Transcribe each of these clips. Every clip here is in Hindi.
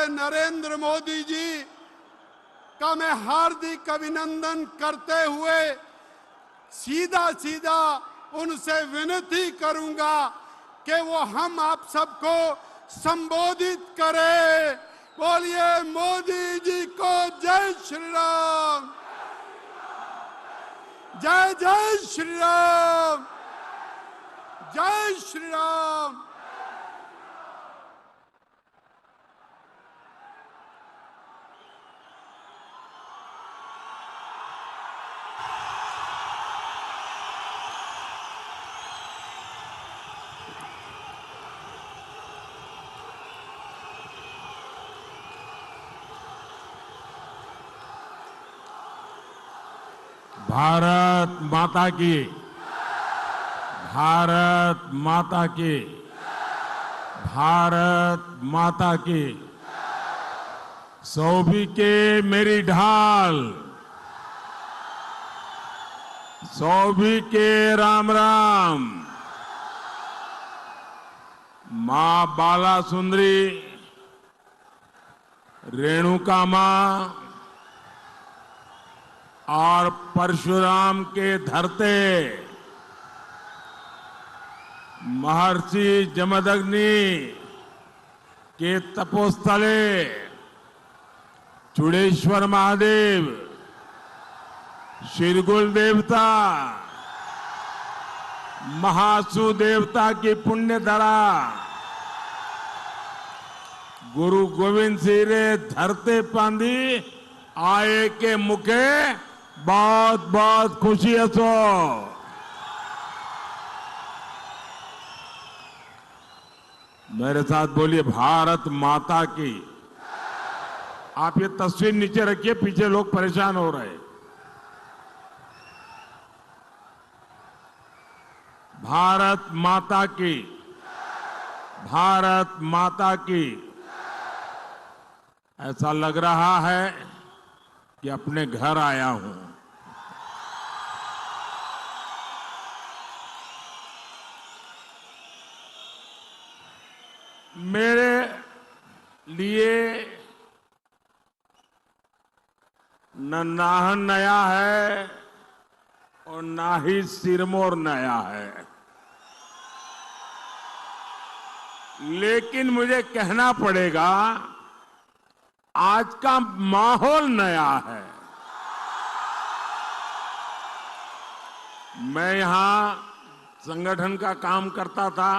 नरेंद्र मोदी जी का मैं हार्दिक अभिनंदन करते हुए सीधा सीधा उनसे विनती करूंगा कि वो हम आप सबको संबोधित करें। बोलिए मोदी जी को जय श्री राम, जय जय श्री राम, जय श्री राम। भारत माता की, भारत माता की, भारत माता की। सौभी के मेरी ढाल, सौभी के राम राम। मां बाला सुंदरी, रेणुका मां और परशुराम के धरते महर्षि जमदग्नि के तपोस्थले चूड़ेश्वर महादेव, शिरगुल देवता, महासु देवता की पुण्य धरा गुरु गोविंद सिंह रे धरते पांदी आए के मुखे बहुत बहुत खुशी हसो। मेरे साथ बोलिए भारत माता की। आप ये तस्वीर नीचे रखिए, पीछे लोग परेशान हो रहे हैं। भारत माता की, भारत माता की। ऐसा लग रहा है कि अपने घर आया हूं। मेरे लिए न नाहन नया है और ना ही सिरमौर नया है, लेकिन मुझे कहना पड़ेगा आज का माहौल नया है। मैं यहां संगठन का काम करता था,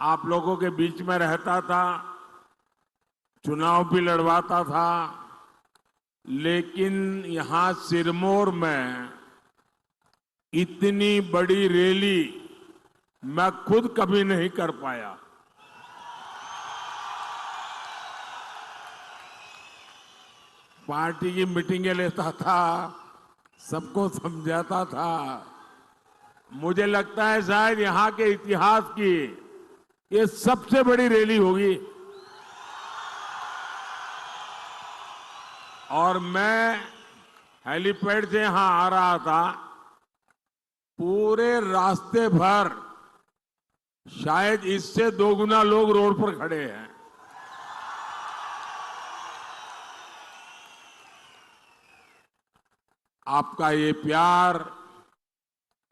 आप लोगों के बीच में रहता था, चुनाव भी लड़वाता था, लेकिन यहां सिरमौर में इतनी बड़ी रैली मैं खुद कभी नहीं कर पाया। पार्टी की मीटिंगें लेता था, सबको समझाता था। मुझे लगता है शायद यहां के इतिहास की ये सबसे बड़ी रैली होगी। और मैं हेलीपैड से यहां आ रहा था, पूरे रास्ते भर शायद इससे 2 गुना लोग रोड पर खड़े हैं। आपका ये प्यार,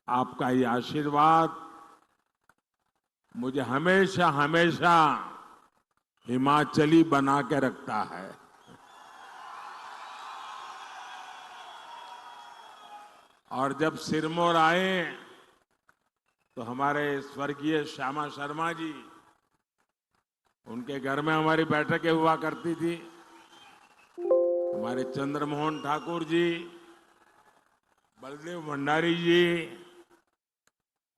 आपका ये आशीर्वाद मुझे हमेशा हमेशा हिमाचली बना के रखता है। और जब सिरमौर आए तो हमारे स्वर्गीय श्यामा शर्मा जी, उनके घर में हमारी बैठकें हुआ करती थी। हमारे चंद्रमोहन ठाकुर जी, बलदेव भंडारी जी,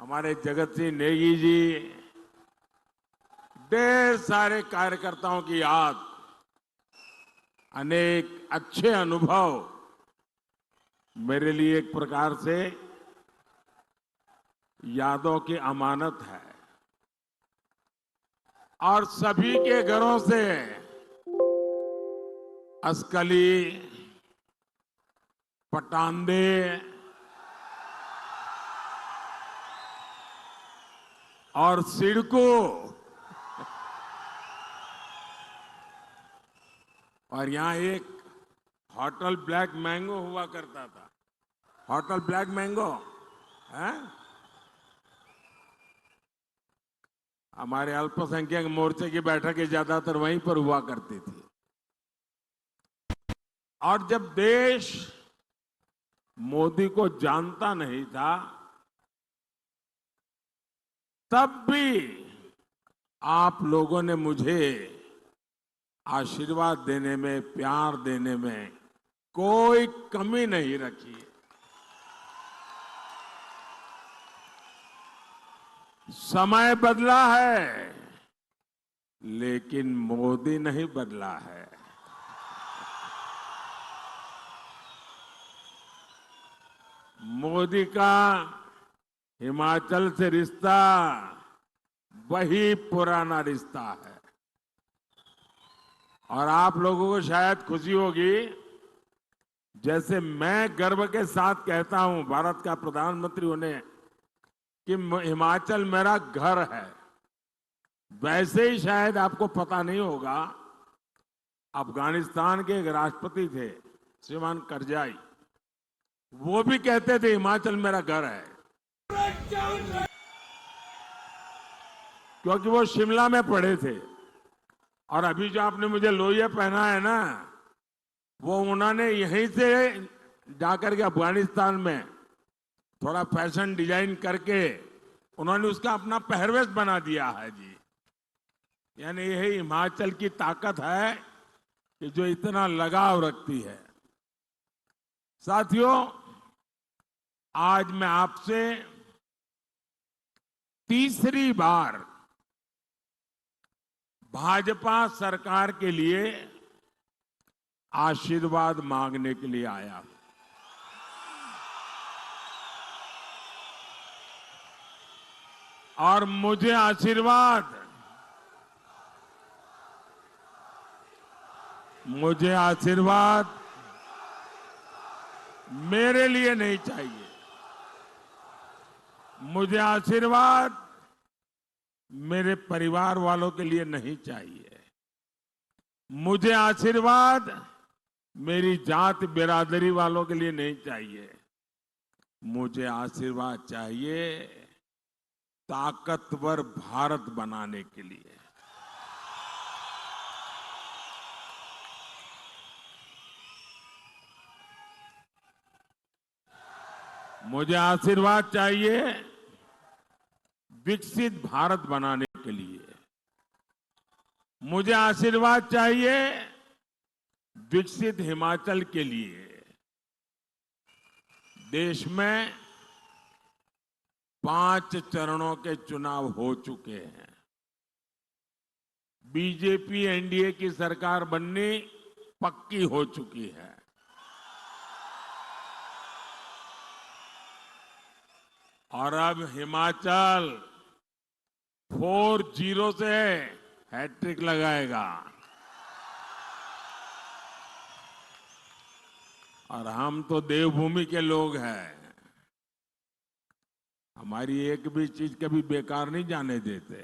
हमारे जगत सिंह नेगी जी, ढेर सारे कार्यकर्ताओं की याद, अनेक अच्छे अनुभव मेरे लिए एक प्रकार से यादों की अमानत है। और सभी के घरों से असकली, पटांदे, और सिडको और यहां एक होटल ब्लैक मैंगो हुआ करता था। होटल ब्लैक मैंगो है। हमारे अल्पसंख्यक मोर्चे की बैठकें ज्यादातर वहीं पर हुआ करती थी। और जब देश मोदी को जानता नहीं था, तब भी आप लोगों ने मुझे आशीर्वाद देने में, प्यार देने में कोई कमी नहीं रखी। समय बदला है, लेकिन मोदी नहीं बदला है। मोदी का हिमाचल से रिश्ता वही पुराना रिश्ता है। और आप लोगों को शायद खुशी होगी, जैसे मैं गर्व के साथ कहता हूं भारत का प्रधानमंत्री होने कि हिमाचल मेरा घर है, वैसे ही शायद आपको पता नहीं होगा, अफगानिस्तान के एक राष्ट्रपति थे श्रीमान करजाई, वो भी कहते थे हिमाचल मेरा घर है, क्योंकि वो शिमला में पढ़े थे। और अभी जो आपने मुझे लोहिया पहना है ना, वो उन्होंने यहीं से जाकर के अफगानिस्तान में थोड़ा फैशन डिजाइन करके उन्होंने उसका अपना पहरवेश बना दिया है जी। यानी यही हिमाचल की ताकत है कि जो इतना लगाव रखती है। साथियों, आज मैं आपसे तीसरी बार भाजपा सरकार के लिए आशीर्वाद मांगने के लिए आया हूं। और मुझे आशीर्वाद मेरे लिए नहीं चाहिए। मुझे आशीर्वाद मेरे परिवार वालों के लिए नहीं चाहिए। मुझे आशीर्वाद मेरी जात बिरादरी वालों के लिए नहीं चाहिए। मुझे आशीर्वाद चाहिए ताकतवर भारत बनाने के लिए। मुझे आशीर्वाद चाहिए विकसित भारत बनाने के लिए। मुझे आशीर्वाद चाहिए विकसित हिमाचल के लिए। देश में 5 चरणों के चुनाव हो चुके हैं। बीजेपी एनडीए की सरकार बननी पक्की हो चुकी है। और अब हिमाचल 4-0 से हैट्रिक लगाएगा। और हम तो देवभूमि के लोग हैं, हमारी एक भी चीज कभी बेकार नहीं जाने देते।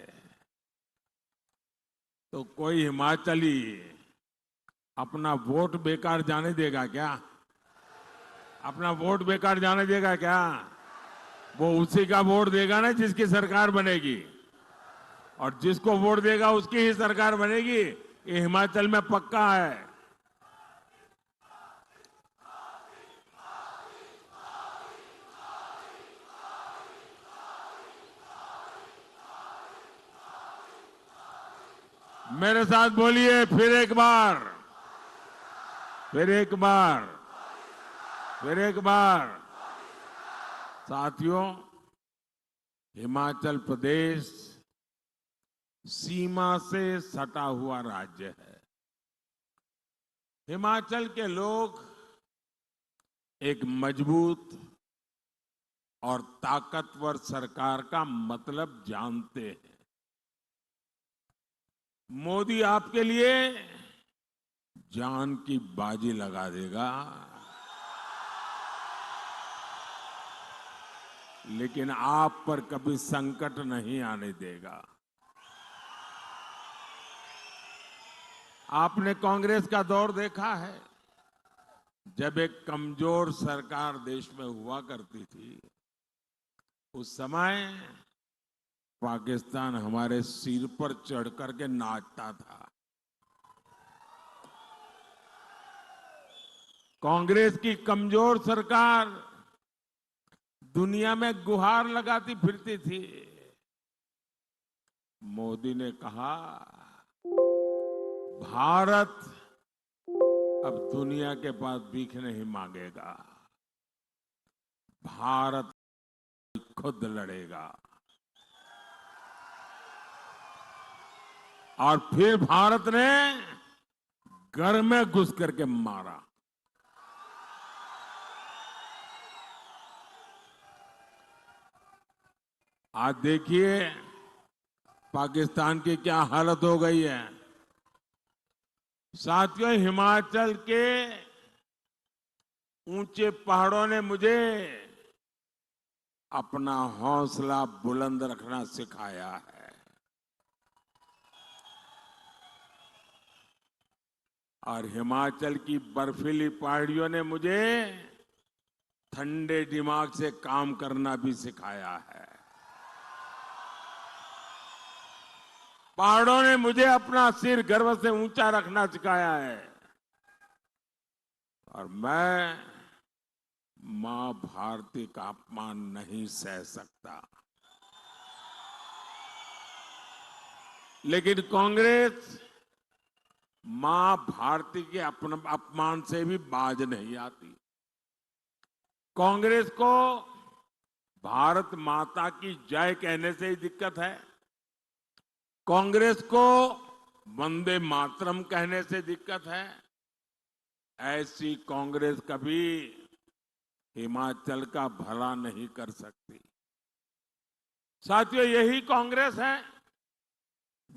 तो कोई हिमाचली अपना वोट बेकार जाने देगा क्या? अपना वोट बेकार जाने देगा क्या? वो उसी का वोट देगा ना जिसकी सरकार बनेगी, और जिसको वोट देगा उसकी ही सरकार बनेगी। ये हिमाचल में पक्का है। मेरे साथ बोलिए फिर एक बार, फिर एक बार, फिर एक बार। साथियों, हिमाचल प्रदेश सीमा से सटा हुआ राज्य है। हिमाचल के लोग एक मजबूत और ताकतवर सरकार का मतलब जानते हैं। मोदी आपके लिए जान की बाजी लगा देगा, लेकिन आप पर कभी संकट नहीं आने देगा। आपने कांग्रेस का दौर देखा है। जब एक कमजोर सरकार देश में हुआ करती थी, उस समय पाकिस्तान हमारे सिर पर चढ़ करके नाचता था। कांग्रेस की कमजोर सरकार दुनिया में गुहार लगाती फिरती थी। मोदी ने कहा, भारत अब दुनिया के पास भीख नहीं मांगेगा, भारत खुद लड़ेगा। और फिर भारत ने घर में घुस करके मारा। आज देखिए पाकिस्तान की क्या हालत हो गई है। साथियों, हिमाचल के ऊंचे पहाड़ों ने मुझे अपना हौसला बुलंद रखना सिखाया है। और हिमाचल की बर्फीली पहाड़ियों ने मुझे ठंडे दिमाग से काम करना भी सिखाया है। पहाड़ों ने मुझे अपना सिर गर्व से ऊंचा रखना सिखाया है। और मैं मां भारती का अपमान नहीं सह सकता। लेकिन कांग्रेस मां भारती के अपमान से भी बाज नहीं आती। कांग्रेस को भारत माता की जय कहने से ही दिक्कत है। कांग्रेस को वंदे मातरम कहने से दिक्कत है। ऐसी कांग्रेस कभी हिमाचल का भला नहीं कर सकती। साथियों, यही कांग्रेस है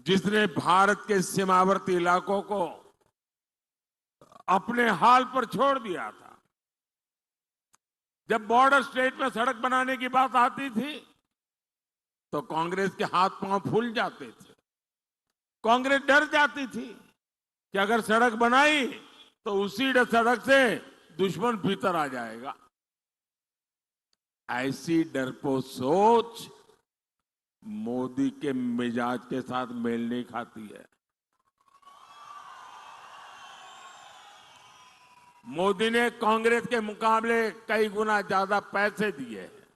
जिसने भारत के सीमावर्ती इलाकों को अपने हाल पर छोड़ दिया था। जब बॉर्डर स्टेट में सड़क बनाने की बात आती थी तो कांग्रेस के हाथ पांव फूल जाते थे। कांग्रेस डर जाती थी कि अगर सड़क बनाई तो उसी सड़क से दुश्मन भीतर आ जाएगा। ऐसी डरपोक सोच मोदी के मिजाज के साथ मेल नहीं खाती है। मोदी ने कांग्रेस के मुकाबले कई गुना ज्यादा पैसे दिए हैं।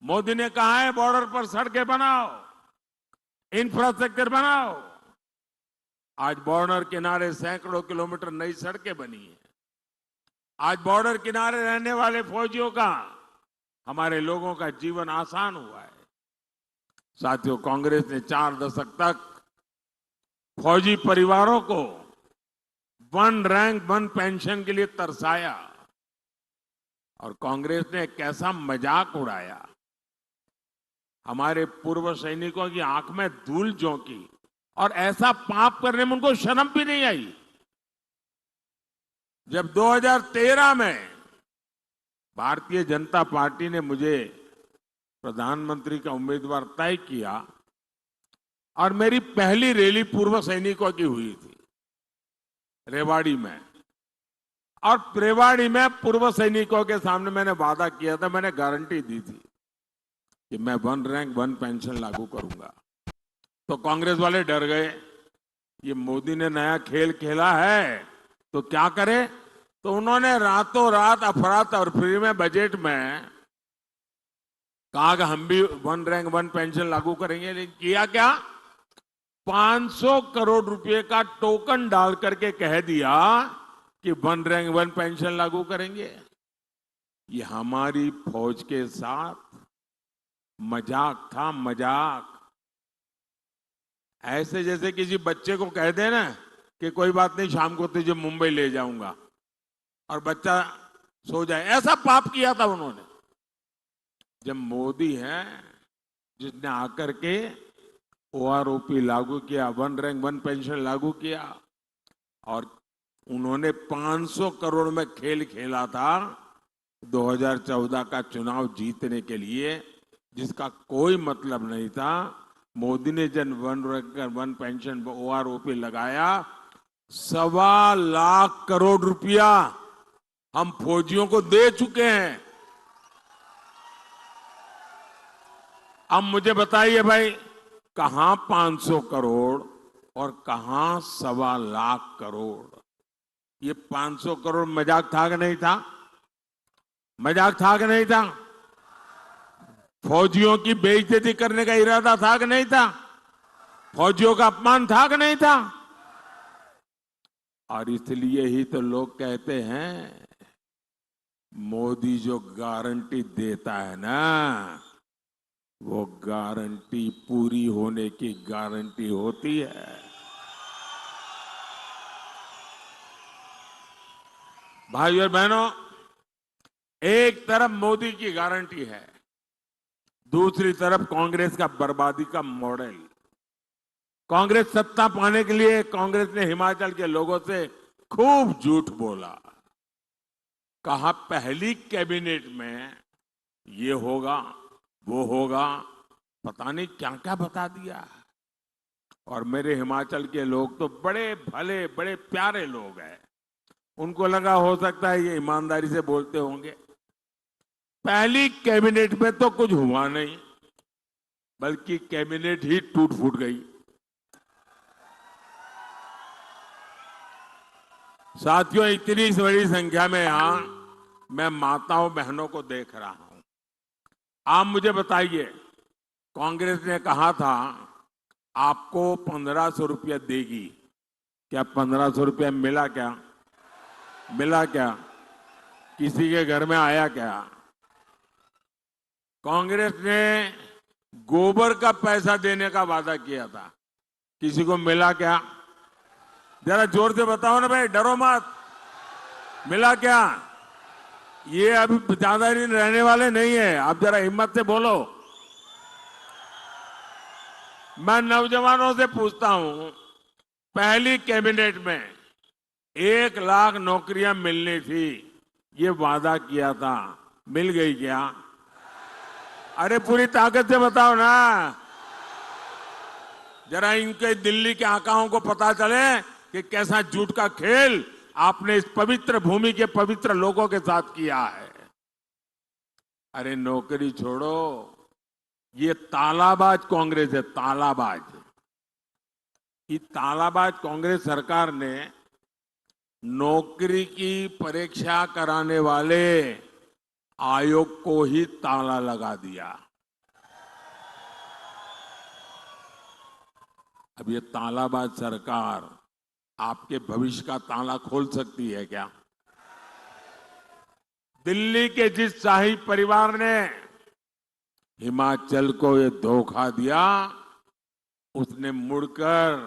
मोदी ने कहा है बॉर्डर पर सड़कें बनाओ, इंफ्रास्ट्रक्चर बनाओ। आज बॉर्डर किनारे सैकड़ों किलोमीटर नई सड़कें बनी है। आज बॉर्डर किनारे रहने वाले फौजियों का, हमारे लोगों का जीवन आसान हुआ है। साथियों, कांग्रेस ने 4 दशक तक फौजी परिवारों को 1 रैंक 1 पेंशन के लिए तरसाया और कांग्रेस ने एक कैसा मजाक उड़ाया। हमारे पूर्व सैनिकों की आंख में धूल झोंकी और ऐसा पाप करने में उनको शर्म भी नहीं आई। जब 2013 में भारतीय जनता पार्टी ने मुझे प्रधानमंत्री का उम्मीदवार तय किया और मेरी पहली रैली पूर्व सैनिकों की हुई थी रेवाड़ी में। और रेवाड़ी में पूर्व सैनिकों के सामने मैंने वादा किया था, मैंने गारंटी दी थी कि मैं 1 रैंक 1 पेंशन लागू करूंगा। तो कांग्रेस वाले डर गए, ये मोदी ने नया खेल खेला है तो क्या करे। तो उन्होंने रातों रात अफरा-तफरी में बजट में कहा कि हम भी 1 रैंक 1 पेंशन लागू करेंगे। लेकिन किया क्या, 500 करोड़ रुपए का टोकन डाल करके कह दिया कि 1 रैंक 1 पेंशन लागू करेंगे। ये हमारी फौज के साथ मजाक था, मजाक। ऐसे जैसे किसी बच्चे को कह दे ना कि कोई बात नहीं, शाम को तुझे मुंबई ले जाऊंगा और बच्चा सो जाए, ऐसा पाप किया था उन्होंने। जब मोदी है जिसने आकर के ओआरओपी लागू किया, 1 रैंक 1 पेंशन लागू किया और उन्होंने 500 करोड़ में खेल खेला था 2014 का चुनाव जीतने के लिए, जिसका कोई मतलब नहीं था। मोदी ने जब 1 रैंक 1 पेंशन ओआरओपी लगाया 1.25 लाख करोड़ रुपया हम फौजियों को दे चुके हैं। अब मुझे बताइए भाई, कहां 500 करोड़ और कहां 1.25 लाख करोड़? ये 500 करोड़ मजाक था कि नहीं था? मजाक था कि नहीं था? फौजियों की बेइज्जती करने का इरादा था कि नहीं था? फौजियों का अपमान था कि नहीं था? और इसलिए ही तो लोग कहते हैं, मोदी जो गारंटी देता है ना, वो गारंटी पूरी होने की गारंटी होती है। भाइयों और बहनों, एक तरफ मोदी की गारंटी है, दूसरी तरफ कांग्रेस का बर्बादी का मॉडल। कांग्रेस सत्ता पाने के लिए कांग्रेस ने हिमाचल के लोगों से खूब झूठ बोला। कहा पहली कैबिनेट में ये होगा, वो होगा, पता नहीं क्या क्या बता दिया। और मेरे हिमाचल के लोग तो बड़े भले, बड़े प्यारे लोग हैं। उनको लगा हो सकता है ये ईमानदारी से बोलते होंगे। पहली कैबिनेट में तो कुछ हुआ नहीं, बल्कि कैबिनेट ही टूट फूट गई। साथियों, इतनी बड़ी संख्या में यहां मैं माताओं बहनों को देख रहा हूं। आप मुझे बताइए, कांग्रेस ने कहा था आपको 1500 रुपया देगी। क्या 1500 रुपया मिला? क्या मिला? क्या किसी के घर में आया? क्या कांग्रेस ने गोबर का पैसा देने का वादा किया था, किसी को मिला? क्या जरा जोर से बताओ ना भाई, डरो मत। मिला क्या? ये अभी ज्यादा दिन रहने वाले नहीं है, आप जरा हिम्मत से बोलो। मैं नौजवानों से पूछता हूं, पहली कैबिनेट में 1 लाख नौकरियां मिलनी थी, ये वादा किया था, मिल गई क्या? अरे पूरी ताकत से बताओ ना, जरा इनके दिल्ली के आकाओं को पता चले कि कैसा झूठ का खेल आपने इस पवित्र भूमि के पवित्र लोगों के साथ किया है। अरे नौकरी छोड़ो, ये तालाबाज कांग्रेस है, तालाबाज। ये तालाबाज कांग्रेस सरकार ने नौकरी की परीक्षा कराने वाले आयोग को ही ताला लगा दिया। अब ये तालाबाज सरकार आपके भविष्य का ताला खोल सकती है क्या? दिल्ली के जिस शाही परिवार ने हिमाचल को ये धोखा दिया, उसने मुड़कर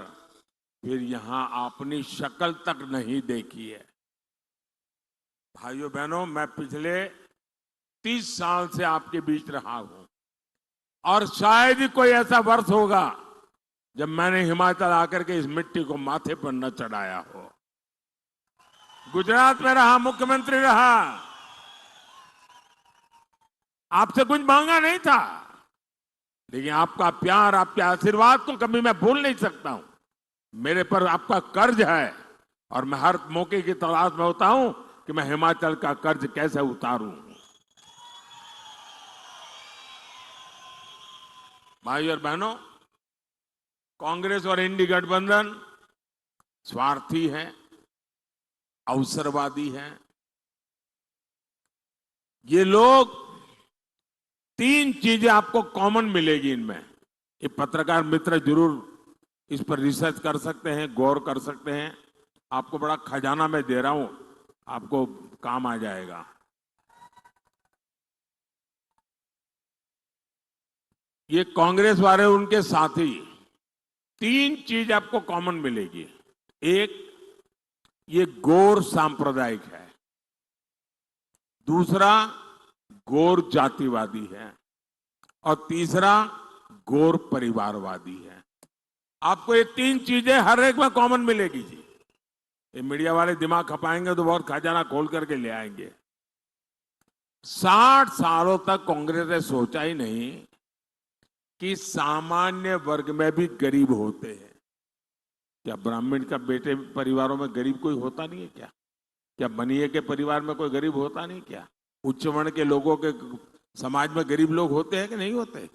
फिर यहां अपनी शक्ल तक नहीं देखी है। भाइयों बहनों, मैं पिछले 30 साल से आपके बीच रहा हूं और शायद ही कोई ऐसा वर्ष होगा जब मैंने हिमाचल आकर के इस मिट्टी को माथे पर न चढ़ाया हो। गुजरात में रहा, मुख्यमंत्री रहा, आपसे कुछ मांगा नहीं था, लेकिन आपका प्यार, आपके आशीर्वाद को कभी मैं भूल नहीं सकता हूं। मेरे पर आपका कर्ज है और मैं हर मौके की तलाश में होता हूं कि मैं हिमाचल का कर्ज कैसे उतारूं। भाई और बहनों, कांग्रेस और इंडी गठबंधन स्वार्थी है, अवसरवादी है। ये लोग, 3 चीजें आपको कॉमन मिलेगी इनमें। ये पत्रकार मित्र जरूर इस पर रिसर्च कर सकते हैं, गौर कर सकते हैं। आपको बड़ा खजाना मैं दे रहा हूं, आपको काम आ जाएगा। ये कांग्रेस वाले, उनके साथी, 3 चीज आपको कॉमन मिलेगी। एक, ये गौर सांप्रदायिक है। दूसरा, गौर जातिवादी है। और तीसरा, गौर परिवारवादी है। आपको ये 3 चीजें हर एक में कॉमन मिलेगी जी। ये मीडिया वाले दिमाग खपाएंगे तो बहुत खजाना खोल करके ले आएंगे। 60 सालों तक कांग्रेस ने सोचा ही नहीं कि सामान्य वर्ग में भी गरीब होते हैं, क्या ब्राह्मण का बेटे परिवारों में गरीब कोई होता नहीं है क्या? क्या बनिए के परिवार में कोई गरीब होता नहीं क्या? उच्च वर्ण के लोगों के समाज में गरीब लोग होते हैं कि नहीं होते?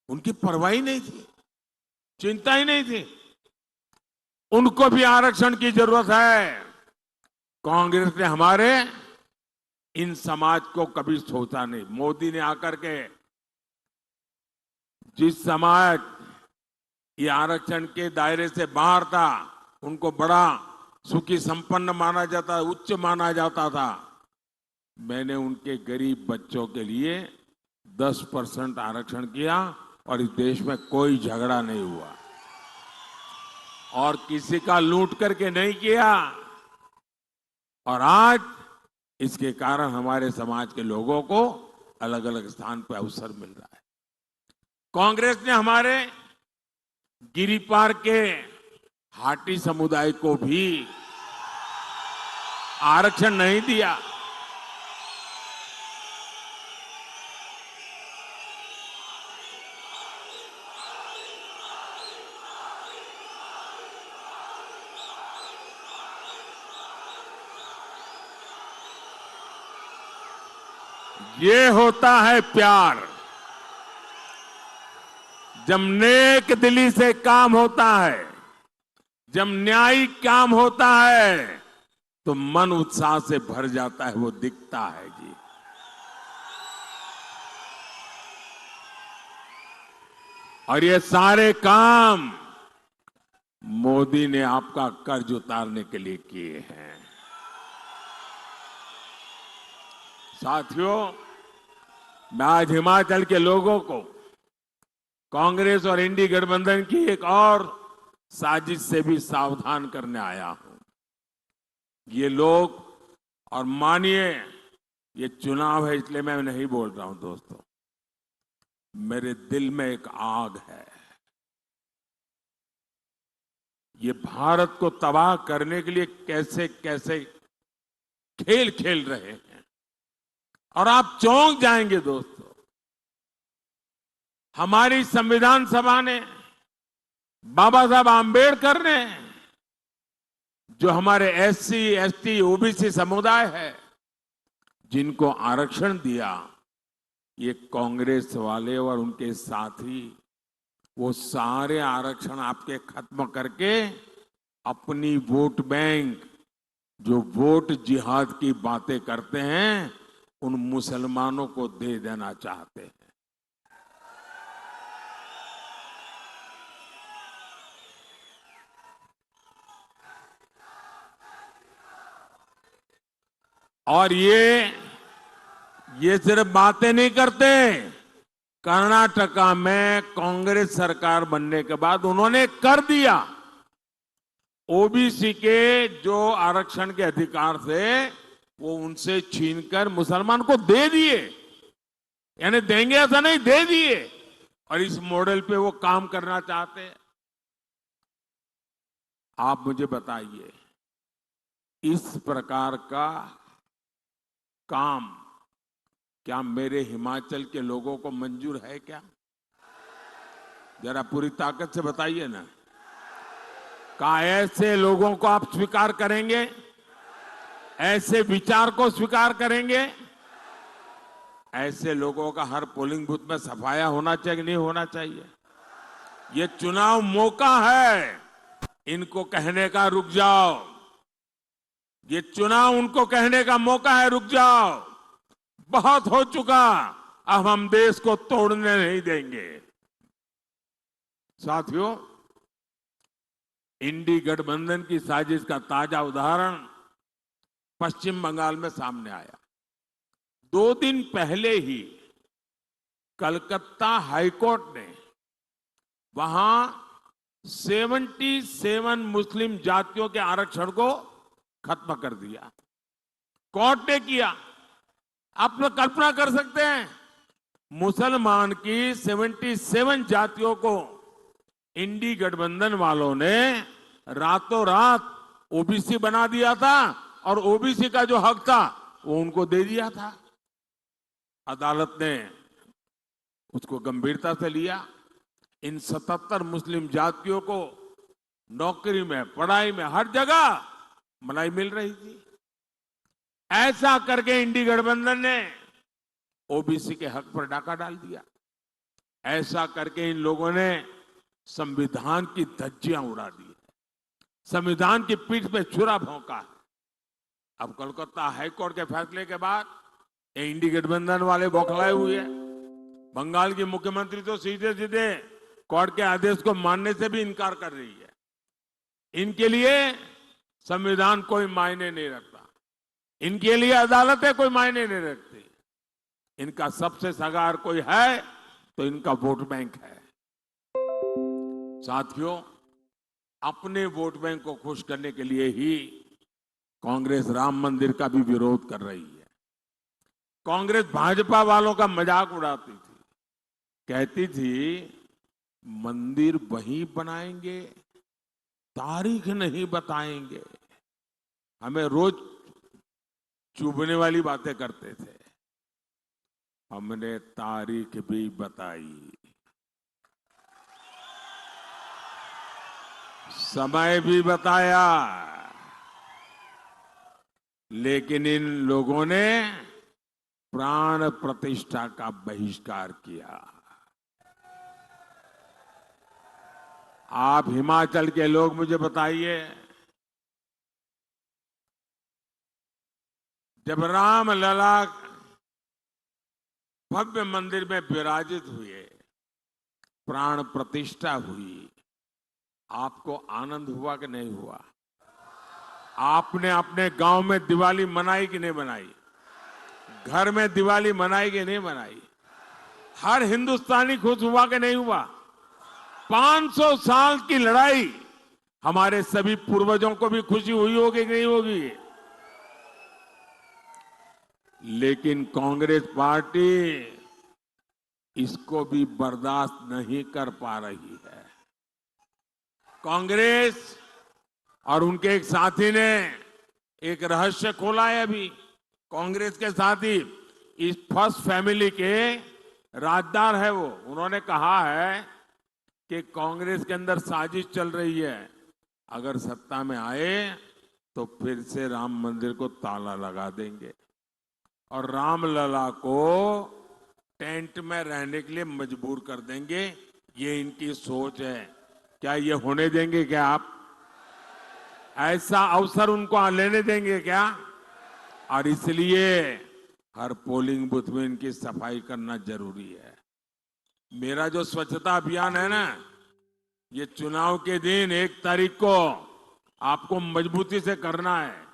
उनकी परवाह ही नहीं थी, चिंता ही नहीं थी। उनको भी आरक्षण की जरूरत है। कांग्रेस ने हमारे इन समाज को कभी सोचा नहीं। मोदी ने आकर के जिस समाज ये आरक्षण के दायरे से बाहर था, उनको बड़ा सुखी संपन्न माना जाता, उच्च माना जाता था, मैंने उनके गरीब बच्चों के लिए 10% आरक्षण किया और इस देश में कोई झगड़ा नहीं हुआ और किसी का लूट करके नहीं किया। और आज इसके कारण हमारे समाज के लोगों को अलग अलग स्थान पर अवसर मिल रहा है। कांग्रेस ने हमारे गिरिपार के हाटी समुदाय को भी आरक्षण नहीं दिया। ये होता है प्यार। जब नेक दिली से काम होता है, जब न्यायिक काम होता है, तो मन उत्साह से भर जाता है, वो दिखता है जी। और ये सारे काम मोदी ने आपका कर्ज उतारने के लिए किए हैं। साथियों, मैं आज हिमाचल के लोगों को कांग्रेस और इंडी गठबंधन की एक और साजिश से भी सावधान करने आया हूं। ये लोग, और मानिए ये चुनाव है इसलिए मैं नहीं बोल रहा हूं दोस्तों, मेरे दिल में एक आग है। ये भारत को तबाह करने के लिए कैसे कैसे खेल खेल रहे हैं और आप चौंक जाएंगे दोस्तों। हमारी संविधान सभा ने, बाबा साहब आंबेडकर ने, जो हमारे एससी, एसटी, ओबीसी समुदाय है, जिनको आरक्षण दिया, ये कांग्रेस वाले और उनके साथी वो सारे आरक्षण आपके खत्म करके अपनी वोट बैंक, जो वोट जिहाद की बातें करते हैं, उन मुसलमानों को दे देना चाहते हैं। और ये सिर्फ बातें नहीं करते। कर्नाटका में कांग्रेस सरकार बनने के बाद उन्होंने कर दिया। ओबीसी के जो आरक्षण के अधिकार थे वो उनसे छीनकर मुसलमान को दे दिए। यानी देंगे ऐसा नहीं, दे दिए। और इस मॉडल पे वो काम करना चाहते हैं। आप मुझे बताइए, इस प्रकार का काम क्या मेरे हिमाचल के लोगों को मंजूर है क्या? जरा पूरी ताकत से बताइए ना। क्या ऐसे लोगों को आप स्वीकार करेंगे? ऐसे विचार को स्वीकार करेंगे? ऐसे लोगों का हर पोलिंग बूथ में सफाया होना चाहिए कि नहीं होना चाहिए? ये चुनाव मौका है इनको कहने का, रुक जाओ। ये चुनाव उनको कहने का मौका है, रुक जाओ, बहुत हो चुका, अब हम देश को तोड़ने नहीं देंगे। साथियों, इंडी गठबंधन की साजिश का ताजा उदाहरण पश्चिम बंगाल में सामने आया। 2 दिन पहले ही कलकत्ता हाईकोर्ट ने वहां 77 मुस्लिम जातियों के आरक्षण को खत्म कर दिया। कोर्ट ने किया। आप लोग कल्पना कर सकते हैं, मुसलमान की 77 जातियों को इंडी गठबंधन वालों ने रातों रात ओबीसी बना दिया था और ओबीसी का जो हक था वो उनको दे दिया था। अदालत ने उसको गंभीरता से लिया। इन 77 मुस्लिम जातियों को नौकरी में, पढ़ाई में, हर जगह मलाई मिल रही थी। ऐसा करके इंडी गठबंधन ने ओबीसी के हक पर डाका डाल दिया। ऐसा करके इन लोगों ने संविधान की धज्जियां उड़ा दी, संविधान की पीठ पे छुरा भोंका है। अब कोलकाता हाईकोर्ट के फैसले के बाद ये इंडी गठबंधन वाले बौखलाए हुए हैं। बंगाल की मुख्यमंत्री तो सीधे सीधे कोर्ट के आदेश को मानने से भी इनकार कर रही है। इनके लिए संविधान कोई मायने नहीं रखता, इनके लिए अदालतें कोई मायने नहीं रखती। इनका सबसे सगार कोई है तो इनका वोट बैंक है। साथियों, अपने वोट बैंक को खुश करने के लिए ही कांग्रेस राम मंदिर का भी विरोध कर रही है। कांग्रेस भाजपा वालों का मजाक उड़ाती थी, कहती थी मंदिर वहीं बनाएंगे, तारीख नहीं बताएंगे। हमें रोज चुभने वाली बातें करते थे। हमने तारीख भी बताई, समय भी बताया, लेकिन इन लोगों ने प्राण प्रतिष्ठा का बहिष्कार किया। आप हिमाचल के लोग मुझे बताइए, जब राम लला भव्य मंदिर में विराजित हुए, प्राण प्रतिष्ठा हुई, आपको आनंद हुआ कि नहीं हुआ? आपने अपने गांव में दिवाली मनाई कि नहीं मनाई? घर में दिवाली मनाई कि नहीं मनाई? हर हिंदुस्तानी खुश हुआ कि नहीं हुआ? 500 साल की लड़ाई, हमारे सभी पूर्वजों को भी खुशी हुई होगी कि नहीं होगी? लेकिन कांग्रेस पार्टी इसको भी बर्दाश्त नहीं कर पा रही है। कांग्रेस और उनके एक साथी ने एक रहस्य खोला है। अभी कांग्रेस के साथी इस फर्स्ट फैमिली के राजदार है वो। उन्होंने कहा है कि कांग्रेस के अंदर साजिश चल रही है, अगर सत्ता में आए तो फिर से राम मंदिर को ताला लगा देंगे और रामलला को टेंट में रहने के लिए मजबूर कर देंगे। ये इनकी सोच है। क्या ये होने देंगे? क्या आप ऐसा अवसर उनको लेने देंगे क्या? और इसलिए हर पोलिंग बूथ में इनकी सफाई करना जरूरी है। मेरा जो स्वच्छता अभियान है ना, ये चुनाव के दिन 1 तारीख को आपको मजबूती से करना है।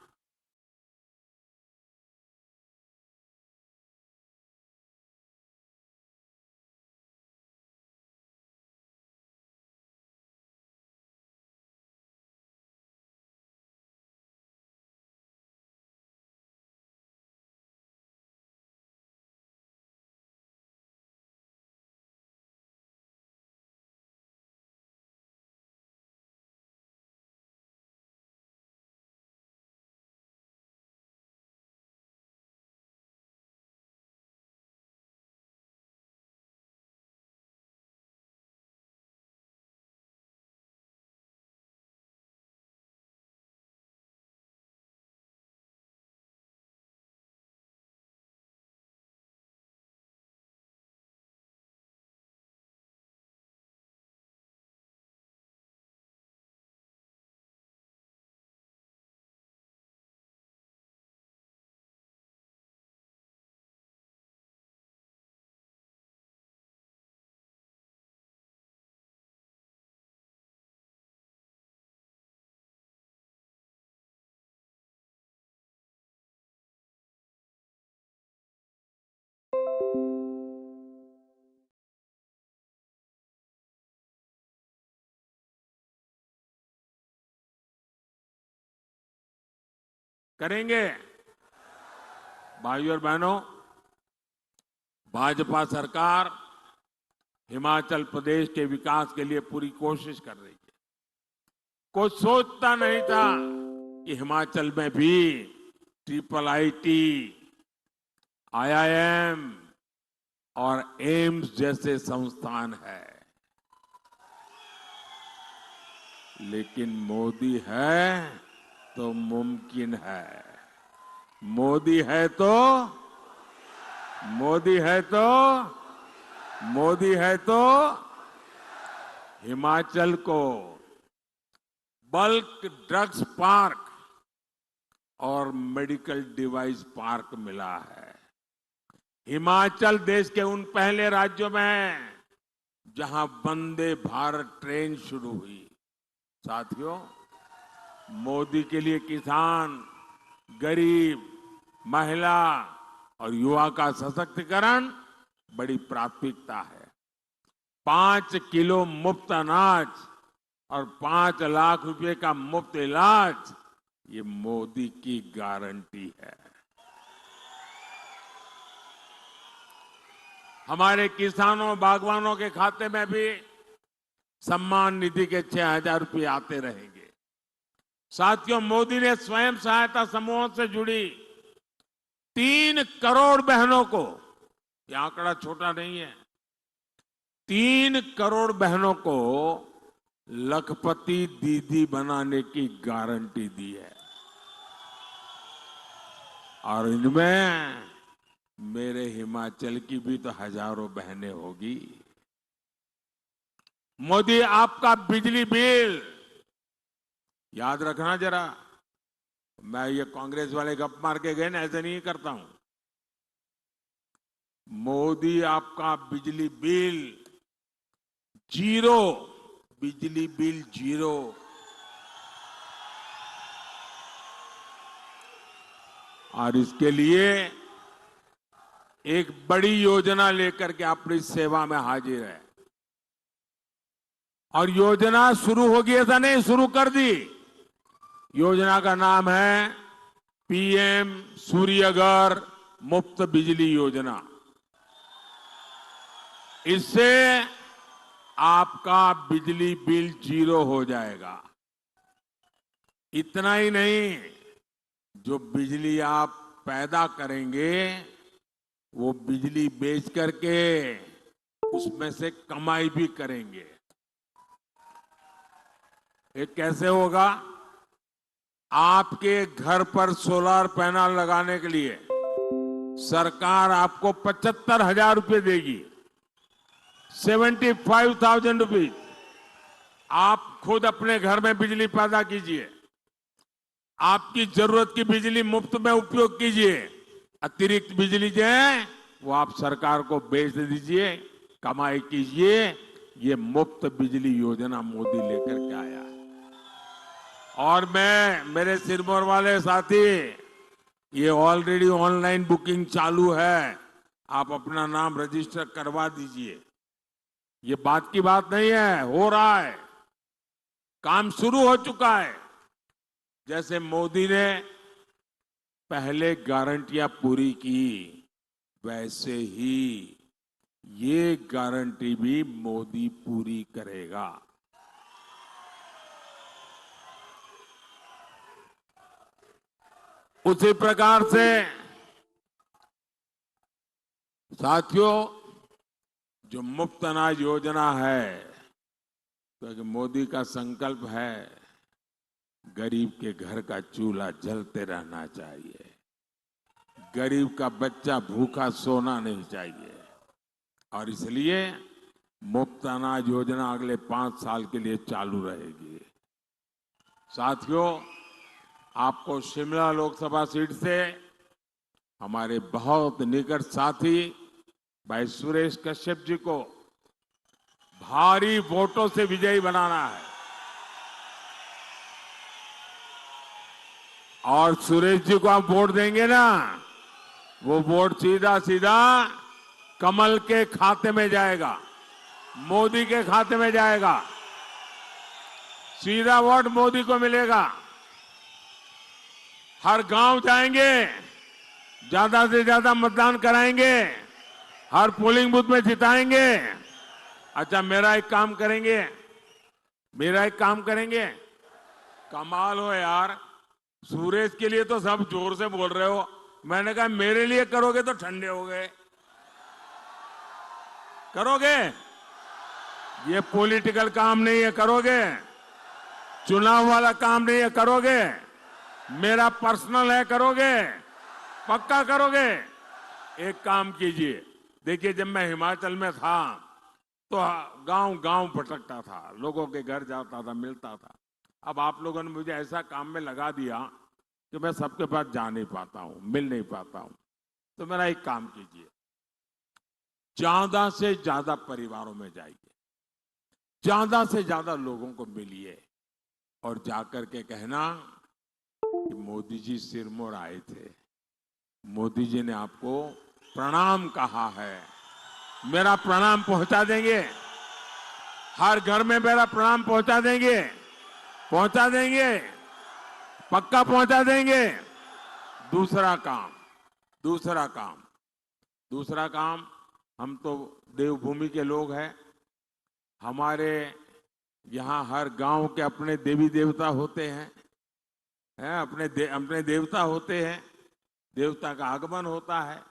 करेंगे। भाइयों और बहनों, भाजपा सरकार हिमाचल प्रदेश के विकास के लिए पूरी कोशिश कर रही है। कोई सोचता नहीं था कि हिमाचल में भी IIIT, IIM और एम्स जैसे संस्थान है। लेकिन मोदी है तो मुमकिन है। मोदी है तो मोदी है तो मोदी है तो हिमाचल को बल्क ड्रग्स पार्क और मेडिकल डिवाइस पार्क मिला है। हिमाचल देश के उन पहले राज्यों में है जहां वंदे भारत ट्रेन शुरू हुई। साथियों, मोदी के लिए किसान, गरीब, महिला और युवा का सशक्तिकरण बड़ी प्राथमिकता है। 5 किलो मुफ्त अनाज और 5 लाख रुपए का मुफ्त इलाज, ये मोदी की गारंटी है। हमारे किसानों, बागवानों के खाते में भी सम्मान निधि के 6,000 रुपये आते रहेंगे। साथियों, मोदी ने स्वयं सहायता समूहों से जुड़ी 3 करोड़ बहनों को, यह आंकड़ा छोटा नहीं है, 3 करोड़ बहनों को लखपति दीदी बनाने की गारंटी दी है। और इनमें मेरे हिमाचल की भी तो हजारों बहनें होगी। मोदी, आपका बिजली बिल याद रखना जरा, मैं ये कांग्रेस वाले गप मार के गए ना, ऐसे नहीं करता हूं। मोदी, आपका बिजली बिल जीरो, बिजली बिल जीरो। और इसके लिए एक बड़ी योजना लेकर के अपनी सेवा में हाजिर है। और योजना शुरू होगी ऐसा नहीं, शुरू कर दी। योजना का नाम है पीएम सूर्यघर मुफ्त बिजली योजना। इससे आपका बिजली बिल जीरो हो जाएगा। इतना ही नहीं, जो बिजली आप पैदा करेंगे वो बिजली बेच करके उसमें से कमाई भी करेंगे। ये कैसे होगा? आपके घर पर सोलर पैनल लगाने के लिए सरकार आपको 75,000 रुपये देगी, 75,000 रुपीज। आप खुद अपने घर में बिजली पैदा कीजिए, आपकी जरूरत की बिजली मुफ्त में उपयोग कीजिए, अतिरिक्त बिजली जो है वो आप सरकार को बेच दीजिए, कमाई कीजिए। ये मुफ्त बिजली योजना मोदी लेकर के आया है। और मेरे सिरमौर वाले साथी, ये ऑलरेडी ऑनलाइन बुकिंग चालू है, आप अपना नाम रजिस्टर करवा दीजिए। ये बात की बात नहीं है, हो रहा है, काम शुरू हो चुका है। जैसे मोदी ने पहले गारंटियां पूरी की, वैसे ही ये गारंटी भी मोदी पूरी करेगा। उसी प्रकार से साथियों, जो मुफ्त अनाज योजना है, क्योंकि मोदी का संकल्प है गरीब के घर का चूल्हा जलते रहना चाहिए, गरीब का बच्चा भूखा सोना नहीं चाहिए। और इसलिए मुफ्त अनाज योजना अगले 5 साल के लिए चालू रहेगी। साथियों, आपको शिमला लोकसभा सीट से हमारे बहुत निकट साथी भाई सुरेश कश्यप जी को भारी वोटों से विजयी बनाना है। और सुरेश जी को आप वोट देंगे ना, वो वोट सीधा सीधा कमल के खाते में जाएगा, मोदी के खाते में जाएगा, सीधा वोट मोदी को मिलेगा। हर गांव जाएंगे, ज्यादा से ज्यादा मतदान कराएंगे, हर पोलिंग बूथ में जिताएंगे। अच्छा, मेरा एक काम करेंगे, कमाल हो यार, सुरेश के लिए तो सब जोर से बोल रहे हो, मैंने कहा मेरे लिए करोगे तो ठंडे हो गए। करोगे? ये पॉलिटिकल काम नहीं है, करोगे? चुनाव वाला काम नहीं है, करोगे? मेरा पर्सनल है, करोगे? पक्का करोगे? एक काम कीजिए, देखिए जब मैं हिमाचल में था तो गांव गांव भटकता था, लोगों के घर जाता था, मिलता था। अब आप लोगों ने मुझे ऐसा काम में लगा दिया कि मैं सबके पास जा नहीं पाता हूं, मिल नहीं पाता हूं। तो मेरा एक काम कीजिए, ज्यादा से ज्यादा परिवारों में जाइए, ज्यादा से ज्यादा लोगों को मिलिए और जाकर के कहना कि मोदी जी सिरमौर आए थे, मोदी जी ने आपको प्रणाम कहा है, मेरा प्रणाम पहुंचा देंगे, हर घर में मेरा प्रणाम पहुंचा देंगे, पहुंचा देंगे, पक्का पहुंचा देंगे। दूसरा काम, दूसरा काम, दूसरा काम, हम तो देवभूमि के लोग हैं, हमारे यहाँ हर गांव के अपने देवी देवता होते हैं, अपने देवता होते हैं, देवता का आगमन होता है,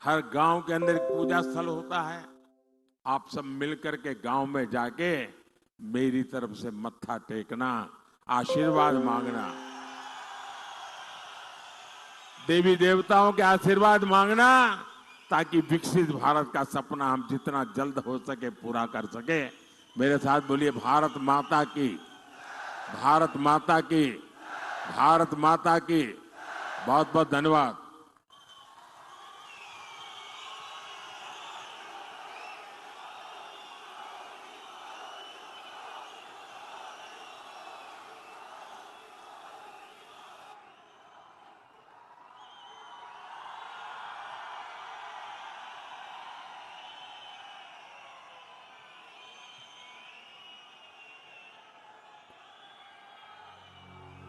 हर गांव के अंदर एक पूजा स्थल होता है। आप सब मिलकर के गांव में जाके मेरी तरफ से मत्था टेकना, आशीर्वाद मांगना, देवी देवताओं के आशीर्वाद मांगना, ताकि विकसित भारत का सपना हम जितना जल्द हो सके पूरा कर सके। मेरे साथ बोलिए, भारत माता की, भारत माता की, भारत माता की। बहुत बहुत धन्यवाद।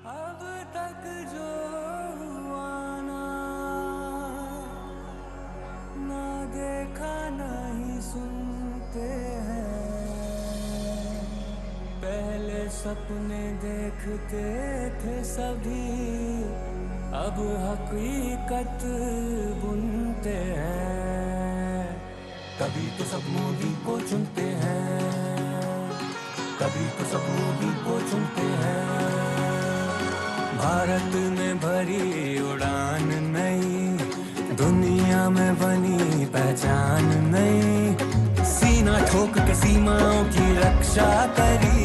अब तक जो हुआ ना देखा नहीं सुनते हैं, पहले सपने देखते थे सभी, अब हकीकत बुनते हैं। कभी तो सब मोदी को चुनते हैं, कभी तो सब मोदी को चुनते हैं। भारत में भरी उड़ान नई, दुनिया में बनी पहचान नई, सीना ठोक के सीमाओं की रक्षा करी,